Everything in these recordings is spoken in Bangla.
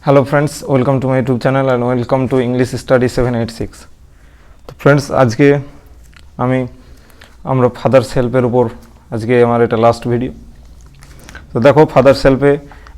Hello friends, welcome to my YouTube channel and welcome to English study 786। তো ফ্রেন্ডস, আজকে আমরা ফাদার্স হেল্পের উপর আজকে আমার এটা লাস্ট ভিডিও। তো দেখো, ফাদার্স হেল্পে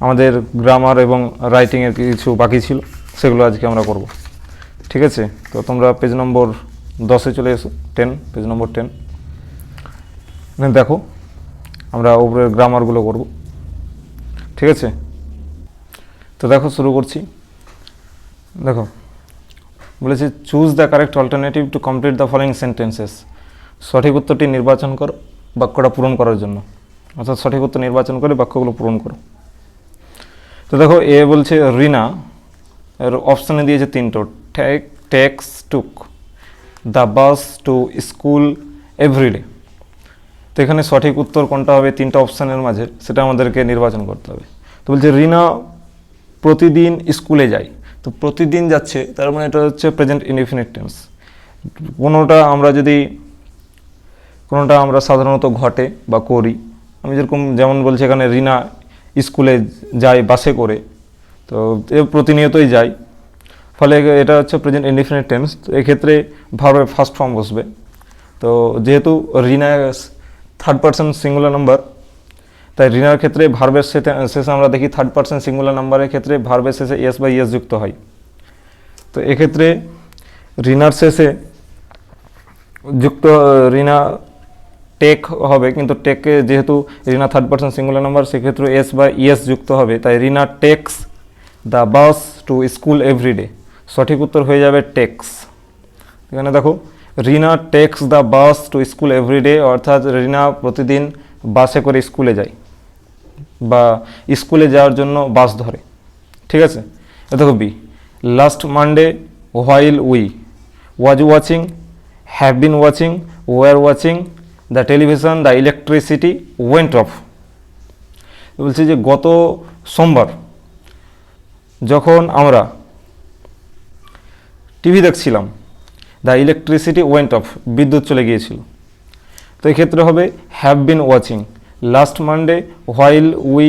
আমাদের গ্রামার এবং রাইটিংয়ের কিছু বাকি ছিল, সেগুলো আজকে আমরা করব। ঠিক আছে, তো তোমরা পেজ নম্বর 10-এ চলে এসো। পেজ নম্বর 10 দেখো, আমরা উপরের গ্রামারগুলো করব। ঠিক আছে, তো দেখো শুরু করছি। দেখো বলেছে, choose the correct alternative to complete the following sentences. সঠিক উত্তরটি নির্বাচন করো বাক্যটা পূরণ করার জন্য, অর্থাৎ সঠিক উত্তর নির্বাচন করে বাক্যগুলো পূরণ করো। তো দেখো, এ বলছে রিনা, এর অপশানে দিয়েছে তিনটো, takes took the bus to school everyday. তো এখানে সঠিক উত্তর কোনটা হবে তিনটা অপশানের মাঝে, সেটা আমাদেরকে নির্বাচন করতে হবে। তো বলছে রিনা প্রতিদিন স্কুলে যায়। তো প্রতিদিন যাচ্ছে, তার মানে এটা হচ্ছে প্রেজেন্ট ইনডিফিনিট টেন্স। কোনোটা আমরা সাধারণত ঘটে বা করি। আমি যেমন বলছি এখানে, রিনা স্কুলে যায় বাসে করে, তো প্রতিনিয়তই যায়, ফলে এটা হচ্ছে প্রেজেন্ট ইনডিফিনিট টেন্স। তো এক্ষেত্রে ভার্বের ফার্স্ট ফর্ম বসবে। তো যেহেতু Rina third person singular number, তাই রিনার ক্ষেত্রে ভার্বের শেষে আমরা দেখি থার্ড পারসন সিঙ্গুলার নাম্বারের ক্ষেত্রে ভার্বের শেষে এস বা ইএস যুক্ত হয়। তো এক্ষেত্রে রিনার শেষে রিনা টেক হবে, কিন্তু টেককে যেহেতু Rina third person singular number, সেক্ষেত্রে এস বা ইএস যুক্ত হবে। তাই Rina takes the bus to school everyday, সঠিক উত্তর হয়ে যাবে টেক্স। এখানে দেখো, Rina takes the bus to school everyday, অর্থাৎ রিনা প্রতিদিন বাসে করে স্কুলে যায় বা স্কুলে যাওয়ার জন্য বাস ধরে। ঠিক আছে, দেখো B, last Monday while we was watching, have been watching, were watching the television the electricity went off. বলছি যে গত সোমবার যখন আমরা টিভি দেখছিলাম, দ্য ইলেকট্রিসিটি ওয়েন্ট অফ, বিদ্যুৎ চলে গিয়েছিল। তো এক্ষেত্রে হবে have been watching. Last Monday while we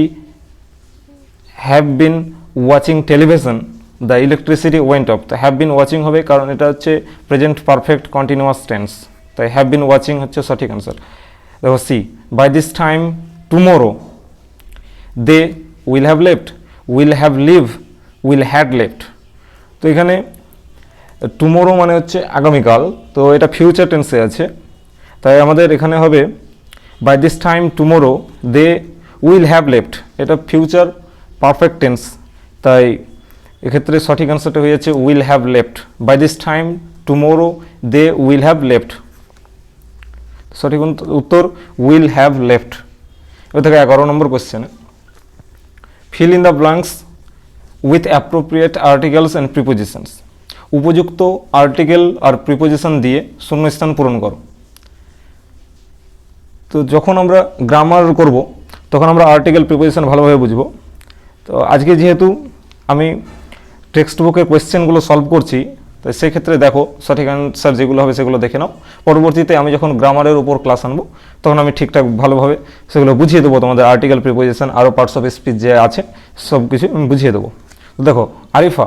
have been watching television the electricity went off. তো হ্যাভ বিন ওয়াচিং হবে, কারণ এটা হচ্ছে প্রেজেন্ট পারফেক্ট কন্টিনিউয়াস টেন্স, তাই হ্যাভ বিন ওয়াচিং হচ্ছে সঠিক অ্যান্সার। দেখো C, by this time tomorrow they will have left, will have live, will had left. তো এখানে টুমোরো মানে হচ্ছে আগামীকাল, তো এটা ফিউচার টেন্সে আছে, তাই আমাদের এখানে হবে by this time tomorrow they will have left, এটা ফিউচার পারফেক্ট টেন্স, তাই এক্ষেত্রে সঠিক অ্যান্সারটা হয়ে যাচ্ছে will have left. By this time tomorrow they will have left, সঠিক উত্তর উইল হ্যাভ লেফট। এবার থেকে 11 নম্বর কোয়েশ্চেনে, fill in the blanks with appropriate articles and prepositions. উপযুক্ত আর্টিকেল আর প্রিপোজিশন দিয়ে শূন্যস্থান পূরণ করো। তো যখন আমরা গ্রামার করব, তখন আমরা আর্টিকেল প্রিপোজিশন ভালোভাবে বুঝব। তো আজকে যেহেতু আমি টেক্সট বুকের কোয়েশ্চেনগুলো সলভ করছি, তো সেক্ষেত্রে দেখো সঠিক অ্যান্সার যেগুলো হবে সেগুলো দেখে নাও। পরবর্তীতে আমি যখন গ্রামারের উপর ক্লাস আনবো, তখন আমি ঠিকঠাক ভালোভাবে সেগুলো বুঝিয়ে দেবো। তোমাদের আর্টিকেল প্রিপোজিশন আরও পার্টস অফ স্পিচ যে আছে সব কিছু আমি বুঝিয়ে দেবো। তো দেখো, Arifa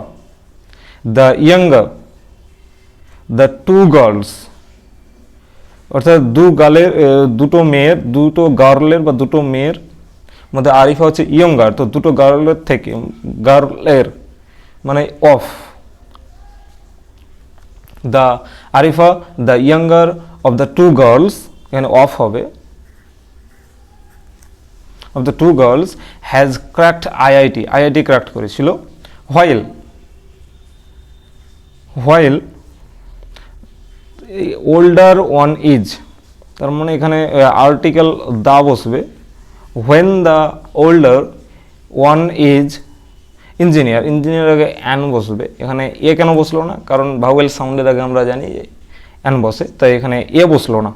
the younger the two girls, অর্থাৎ দুটো গার্লের বা দুটো মেয়ের মধ্যে আরিফা হচ্ছে ইয়ঙ্গার, তো দুটো গার্লের মানে of. The Arifa the younger of the two girls, এখানে অফ হবে, of the two girls has cracked IIT cracked করেছিল। হোয়াইল ওল্ডার ওয়ান ইজ, তার মানে এখানে আর্টিকেল দা বসবে। When the older one is engineer আগে অ্যান বসবে। এখানে এ কেন বসলো না? কারণ ভাওয়েল সাউন্ডের আগে আমরা জানি যে অ্যান বসে, তাই এখানে এ বসলো না।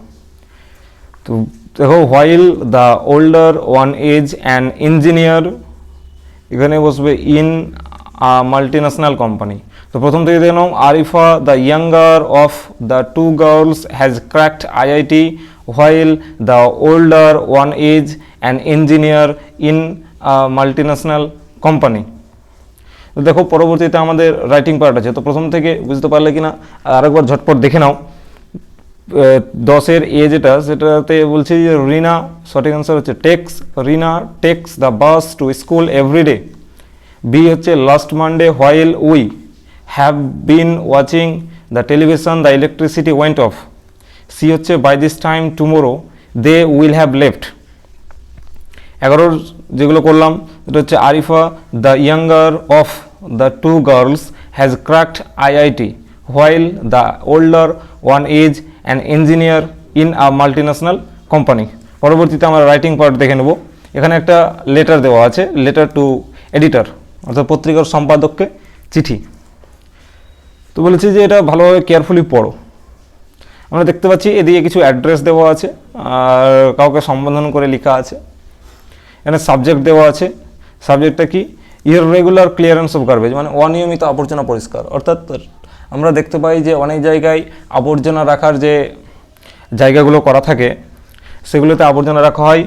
তো দেখো, while the older one is an engineer, এখানে বসবে ইন মাল্টিন্যাশনাল কোম্পানি। তো প্রথম থেকে দেখে নাও, Arifa the younger of the two girls has cracked IIT while the older one is an engineer in multinational company. তো দেখো পরবর্তীতে আমাদের রাইটিং পার্ট আছে, তো প্রথম থেকে বুঝতে পারলে কিনা আরেকবার ঝটপট দেখে নাও। 10-এর এ যেটা সেটাতে বলছি যে রিনা, সঠিক অ্যান্সার হচ্ছে Rina takes the bus to school everyday. B হচ্ছে last Monday while we have been watching the television the electricity went off. C হচ্ছে by this time tomorrow they will have left. 11 যেগুলো করলাম এটা হচ্ছে Arifa the younger of the two girls has cracked IIT while the older one is an engineer in a multinational company. পরবর্তীতে আমরা রাইটিং পার্ট দেখে নেব। এখানে একটা লেটার দেওয়া আছে, লেটার টু এডিটর অর্থাৎ পত্রিকার সম্পাদককে চিঠি। তো বলেছি যে এটা ভালোভাবে কেয়ারফুলি পড়ো। আমরা দেখতে পাচ্ছি এদিকে কিছু অ্যাড্রেস দেওয়া আছে আর কাউকে সম্বোধন করে লেখা আছে। এখানে সাবজেক্ট দেওয়া আছে, সাবজেক্টটা কি ইররেগুলার ক্লিয়ারেন্স অফ গার্বেজ, মানে অনিয়মিত আবর্জনা পরিষ্কার। অর্থাৎ আমরা দেখতে পাই যে অনেক জায়গায় আবর্জনা রাখার যে জায়গাগুলো করা থাকে সেগুলোতে আবর্জনা রাখা হয়,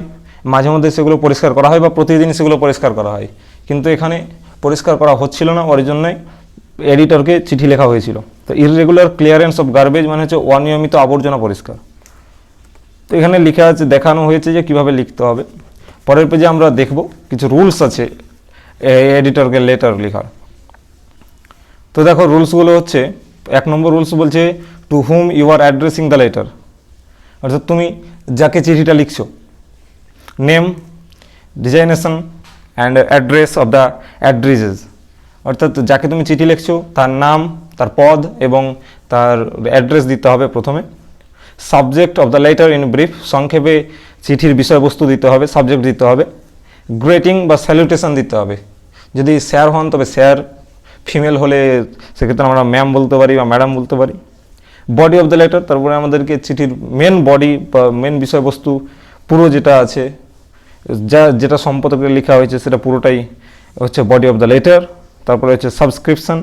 মাঝে মধ্যে সেগুলো পরিষ্কার করা হয় বা প্রতিদিন সেগুলো পরিষ্কার করা হয়, কিন্তু এখানে পরিষ্কার করা হচ্ছিল না, ওর জন্যই এডিটরকে চিঠি লেখা হয়েছিল। তো ইররেগুলার ক্লিয়ারেন্স অফ গার্বেজ মানে হচ্ছে অনিয়মিত আবর্জনা পরিষ্কার। তো এখানে লেখা আছে, দেখানো হয়েছে যে কীভাবে লিখতে হবে। পরের পেজে আমরা দেখব কিছু রুলস আছে এডিটরকে লেটার লেখার। তো দেখো রুলসগুলো হচ্ছে, 1 নম্বর রুলস বলছে to whom you are addressing the letter, অর্থাৎ তুমি যাকে চিঠিটা লিখছো, name, designation and address of the addressees, অর্থাৎ যাকে তুমি চিঠি লিখছো তার নাম, তার পদ এবং তার অ্যাড্রেস দিতে হবে প্রথমে। Subject of the letter in brief, সংক্ষেপে চিঠির বিষয়বস্তু দিতে হবে, সাবজেক্ট দিতে হবে। গ্রেটিং বা স্যালুটেশন দিতে হবে, যদি স্যার হন তবে স্যার, ফিমেল হলে সেক্ষেত্রে আমরা ম্যাম বলতে পারি বা ম্যাডাম বলতে পারি। বডি অফ দ্য লেটার, তারপরে আমাদেরকে চিঠির মেন বডি বা মেন বিষয়বস্তু পুরো যেটা আছে, যেটা সম্পাদকে লেখা হয়েছে সেটা পুরোটাই হচ্ছে বডি অফ দ্য লেটার। তারপরে হচ্ছে সাবস্ক্রিপশন,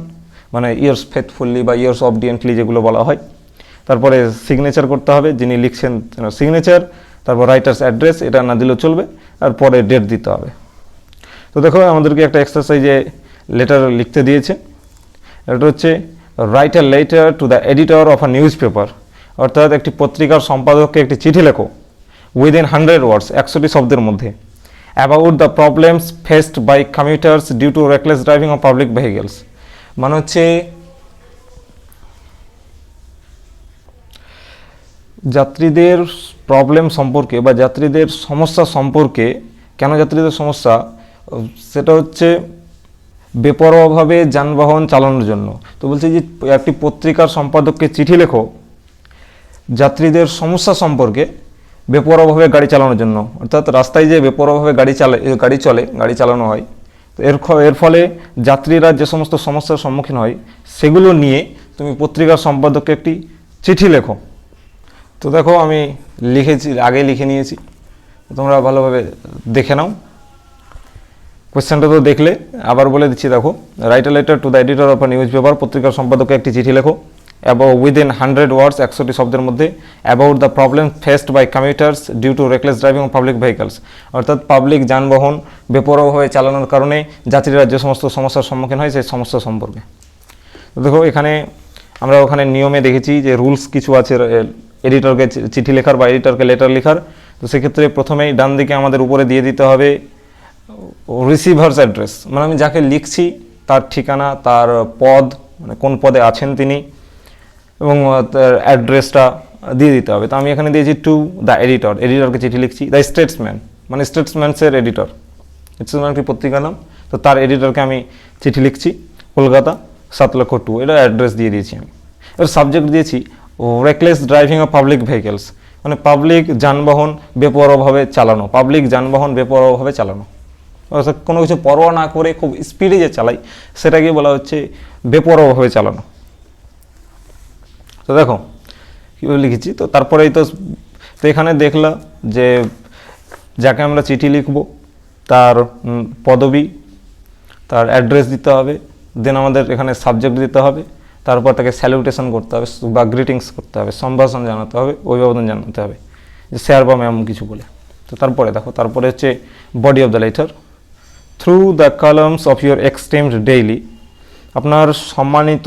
মানে ইয়ার্স ফেথফুলি বা ইয়ার্স অবডিয়েন্টলি যেগুলো বলা হয়। তারপরে সিগনেচার করতে হবে, যিনি লিখছেন সিগনেচার। তারপর রাইটার্স অ্যাড্রেস, এটা না দিলেও চলবে, আর পরে ডেট দিতে হবে। তো দেখো আমাদেরকে একটা এক্সারসাইজে লেটার লিখতে দিয়েছে। এটা হচ্ছে write a letter to the editor of a news paper, অর্থাৎ একটি পত্রিকার সম্পাদককে একটি চিঠি লেখো উইদিন 100 ওয়ার্ডস, 100টি শব্দের মধ্যে, about the problems faced by commuters due to reckless driving of public vehicles. মানে হচ্ছে যাত্রীদের প্রবলেম সম্পর্কে বা যাত্রীদের সমস্যা সম্পর্কে। কেন যাত্রীদের সমস্যা, সেটা হচ্ছে বেপরোয়াভাবে যানবাহন চালানোর জন্য। তো বলছি যে একটি পত্রিকার সম্পাদককে চিঠি লেখো যাত্রীদের সমস্যা সম্পর্কে বেপরোয়াভাবে গাড়ি চালানোর জন্য, অর্থাৎ রাস্তায় যে বেপরোয়াভাবে গাড়ি চালানো হয়, তো এর ফলে যাত্রীরা যে সমস্ত সমস্যার সম্মুখীন হয় সেগুলো নিয়ে তুমি পত্রিকার সম্পাদককে একটি চিঠি লেখো। তো দেখো আমি আগে লিখে নিয়েছি, তোমরা ভালোভাবে দেখে নাও। কোয়েশ্চেনটা তো দেখলে, আবার বলে দিচ্ছি। দেখো, write a letter to the editor of a news paper, পত্রিকার সম্পাদককে একটি চিঠি লেখো উইদিন 100 ওয়ার্ডস, 100টি শব্দের মধ্যে, about the problem faced by commuters due to reckless driving of public vehicles, অর্থাৎ পাবলিক যানবাহন বেপরোয়াভাবে চালানোর কারণে যাত্রীরা যে সমস্ত সমস্যার সম্মুখীন হয় সেই সমস্যা সম্পর্কে। তো দেখো এখানে আমরা ওখানে নিয়মে দেখেছি যে রুলস কিছু আছে এডিটরকে চিঠি লেখার বা এডিটরকে লেটার লেখার। তো সেক্ষেত্রে প্রথমেই ডান দিকে আমাদের উপরে দিয়ে দিতে হবে রিসিভার্স অ্যাড্রেস, মানে আমি যাকে লিখছি তার ঠিকানা, তার পদ, মানে কোন পদে আছেন তিনি, এবং তার অ্যাড্রেসটা দিয়ে দিতে হবে। তো আমি এখানে দিয়েছি টু দ্য এডিটর, এডিটরকে চিঠি লিখছি। দ্য স্টেটসম্যান, মানে স্টেটসম্যানসের এডিটর, স্টেটসম্যান একটি পত্রিকার নাম, তো তার এডিটরকে আমি চিঠি লিখছি কলকাতা 7,02,, এটা অ্যাড্রেস দিয়ে দিয়েছি আমি। এবার সাবজেক্ট দিয়েছি reckless driving of public vehicles, মানে পাবলিক যানবাহন বেপরোয়াভাবে চালানো, অর্থাৎ কোনো কিছু পরোয়া না করে খুব স্পিডে যে চালাই সেটাকে বলা হচ্ছে বেপরোয়াভাবে চালানো। তো দেখো কীভাবে লিখেছি। তো তারপরেই তো এখানে দেখলাম যে যাকে আমরা চিঠি লিখব তার পদবি, তার অ্যাড্রেস দিতে হবে, দেন আমাদের এখানে সাবজেক্ট দিতে হবে, তারপর তাকে স্যালুটেশন করতে হবে বা গ্রিটিংস করতে হবে, সম্ভাষণ জানাতে হবে, অভিবাদন জানাতে হবে, যে স্যার বা ম্যাম কিছু বলে। তো তারপরে দেখো, তারপরে হচ্ছে body of the letter. Through the columns of your esteemed daily, আপনার সম্মানিত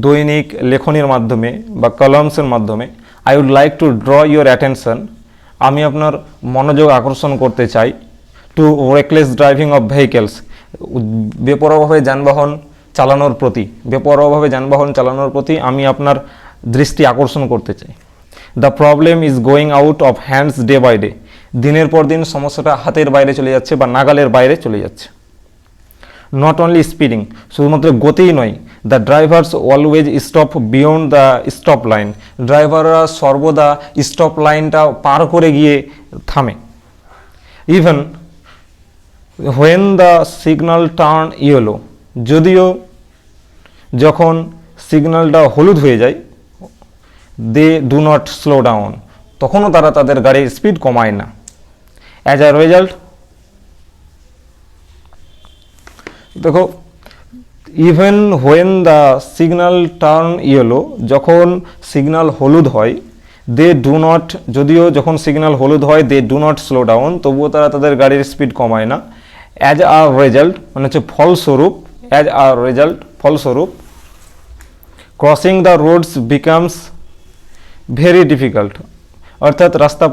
দৈনিক লেখনীর মাধ্যমে বা কলামসের মাধ্যমে, I would like to draw your attention, আমি আপনার মনোযোগ আকর্ষণ করতে চাই, to reckless driving of vehicles, বেপরোয়াভাবে যানবাহন চালানোর প্রতি, বেপরোয়াভাবে যানবাহন চালানোর প্রতি আমি আপনার দৃষ্টি আকর্ষণ করতে চাই। The problem is going out of hands day by day, দিনের পর দিন সমস্যাটা হাতের বাইরে চলে যাচ্ছে বা নাগালের বাইরে চলে যাচ্ছে। নট অনলি স্পিডিং, শুধুমাত্র গতিই নয়, the drivers always stop beyond the stop line, ড্রাইভাররা সর্বদা স্টপ লাইনটা পার করে গিয়ে থামে। Even when the signal turn yellow, যদিও যখন সিগন্যালটা হলুদ হয়ে যায়, they do not slow down, তখনও তারা তাদের গাড়ির স্পিড কমায় না। অ্যাজ আ রেজাল্ট, দেখো, even when the signal turn yellow, যখন সিগন্যাল হলুদ হয়, দে ডু নট, যদিও যখন সিগন্যাল হলুদ হয় they do not slow down, তবুও তারা তাদের গাড়ির স্পিড কমায় না। অ্যাজ আ রেজাল্ট মানে হচ্ছে ফলস্বরূপ, অ্যাজ আ রেজাল্ট ফলস্বরূপ, crossing the roads becomes very difficult, অর্থাৎ রাস্তা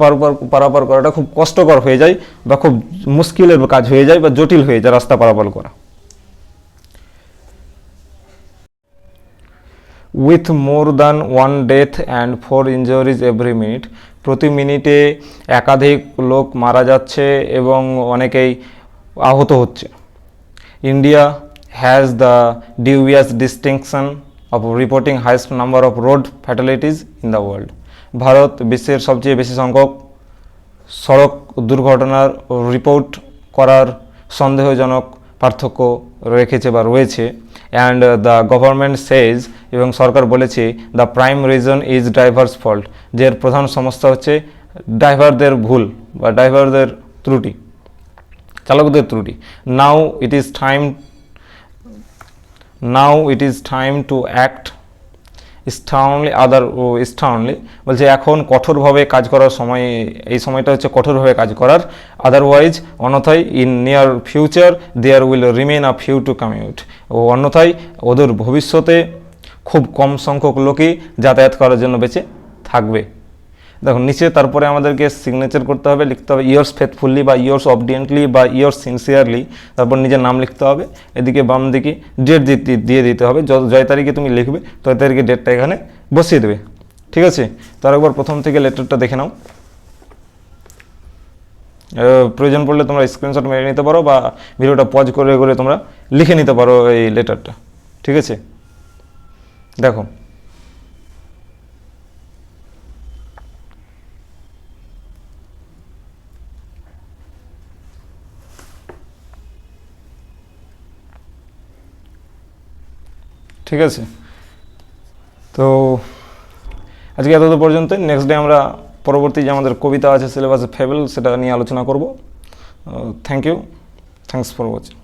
পারাপার করাটা খুব কষ্টকর হয়ে যায় বা খুব মুশকিলের কাজ হয়ে যায় বা জটিল হয়ে যায় রাস্তা পারাপার করা। With more than one death and 4 injuries every minute, প্রতি মিনিটে একাধিক লোক মারা যাচ্ছে এবং অনেকেই আহত হচ্ছে। India has the dubious distinction of reporting highest number of road fatalities in the world, ভারত বিশ্বের সবচেয়ে বেশি সংখ্যক সড়ক দুর্ঘটনার রিপোর্ট করার সন্দেহজনক পার্থক্য রেখেছে বা রয়েছে। অ্যান্ড দ্য গভর্নমেন্ট সেজ, এবং সরকার বলেছে, the prime reason is drivers fault, যে প্রধান সমস্যা হচ্ছে ড্রাইভারদের ভুল বা ড্রাইভারদের ত্রুটি, চালকদের ত্রুটি। Now it is time to act sternly, বলছে এখন কঠোরভাবে কাজ করার সময়, এই সময়টা হচ্ছে কঠোরভাবে কাজ করার। আদারওয়াইজ, অন্যথায় in near future there will remain a few to commute, ও অন্যথায় ওদের ভবিষ্যতে খুব কম সংখ্যক লোকই যাতায়াত করার জন্য বেঁচে থাকবে। দেখো নিচে তারপরে আমাদেরকে সিগনেচার করতে হবে, লিখতে হবে ইয়ার্স ফেথফুলি বা ইয়ার্স অবডিয়েন্টলি বা ইয়ার্স সিনসিয়ারলি, তারপর নিজের নাম লিখতে হবে, এদিকে বাম দিকে ডেট দিয়ে দিতে হবে, জয় তারিখে তুমি লিখবে তয় তারিখে ডেটটা এখানে বসিয়ে দেবে। ঠিক আছে, তার একবার প্রথম থেকে লেটারটা দেখে নাও, প্রয়োজন পড়লে তোমরা স্ক্রিনশট মেরে নিতে পারো বা ভিডিওটা পজ করে করে তোমরা লিখে নিতে পারো এই লেটারটা। ঠিক আছে, দেখো ঠিক আছে, তো আজকে এত পর্যন্ত। নেক্সট ডে আমরা পরবর্তী যে আমাদের কবিতা আছে সিলেবাসে ফেবল, সেটা নিয়ে আলোচনা করব। Thank you, thanks for watching.